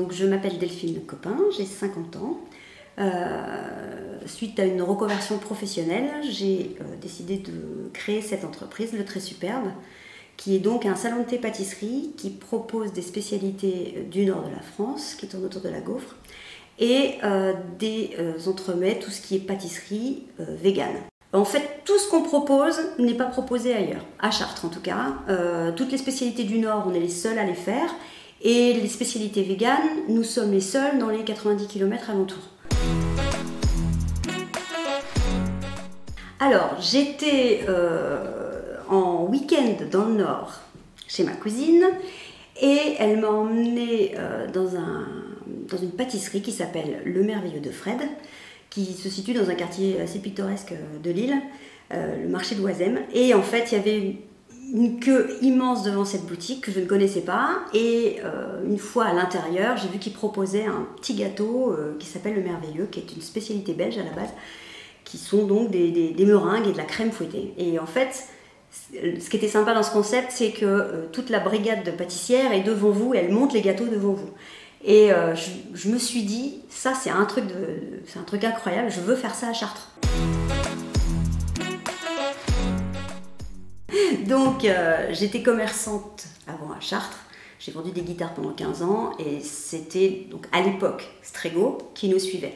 Donc je m'appelle Delphine Copin, j'ai 50 ans. Suite à une reconversion professionnelle, j'ai décidé de créer cette entreprise, Le Très Superbe, qui est donc un salon de thé-pâtisserie qui propose des spécialités du nord de la France, qui tournent autour de la gaufre, et des entremets, tout ce qui est pâtisserie végane. En fait, tout ce qu'on propose n'est pas proposé ailleurs, à Chartres en tout cas. Toutes les spécialités du Nord, on est les seuls à les faire. Et les spécialités véganes, nous sommes les seuls dans les 90 km alentours. Alors, j'étais en week-end dans le Nord chez ma cousine et elle m'a emmenée dans une pâtisserie qui s'appelle Le Merveilleux de Fred, qui se situe dans un quartier assez pittoresque de Lille, le marché de Oisem. Et en fait, il y avait une queue immense devant cette boutique que je ne connaissais pas. Et une fois à l'intérieur, j'ai vu qu'ils proposaient un petit gâteau qui s'appelle Le Merveilleux, qui est une spécialité belge à la base, qui sont donc des meringues et de la crème fouettée. Et en fait, ce qui était sympa dans ce concept, c'est que toute la brigade de pâtissières est devant vous et elle monte les gâteaux devant vous. Et je me suis dit, ça c'est un truc incroyable, je veux faire ça à Chartres. Donc j'étais commerçante avant à Chartres, j'ai vendu des guitares pendant 15 ans et c'était donc à l'époque Strego qui nous suivait.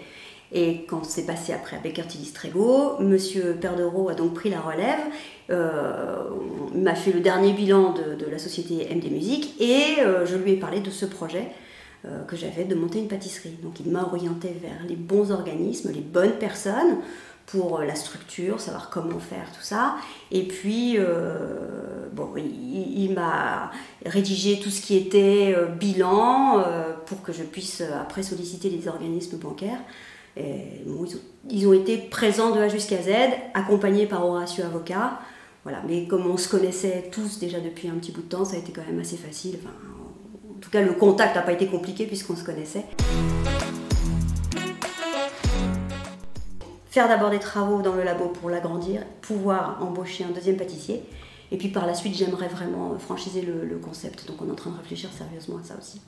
Et quand c'est passé après à Baker Tilly Strego, Monsieur Perdereau a donc pris la relève, il m'a fait le dernier bilan de la société MD Musique et je lui ai parlé de ce projet que j'avais de monter une pâtisserie. Donc il m'a orienté vers les bons organismes, les bonnes personnes pour la structure, savoir comment faire tout ça. Et puis il m'a rédigé tout ce qui était bilan pour que je puisse après solliciter les organismes bancaires. Et, bon, ils ont été présents de A jusqu'à Z, accompagnés par Horatio Avocat. Voilà. Mais comme on se connaissait tous déjà depuis un petit bout de temps, ça a été quand même assez facile. Enfin, en tout cas, le contact n'a pas été compliqué puisqu'on se connaissait. Faire d'abord des travaux dans le labo pour l'agrandir, pouvoir embaucher un deuxième pâtissier. Et puis par la suite, j'aimerais vraiment franchiser le concept. Donc on est en train de réfléchir sérieusement à ça aussi.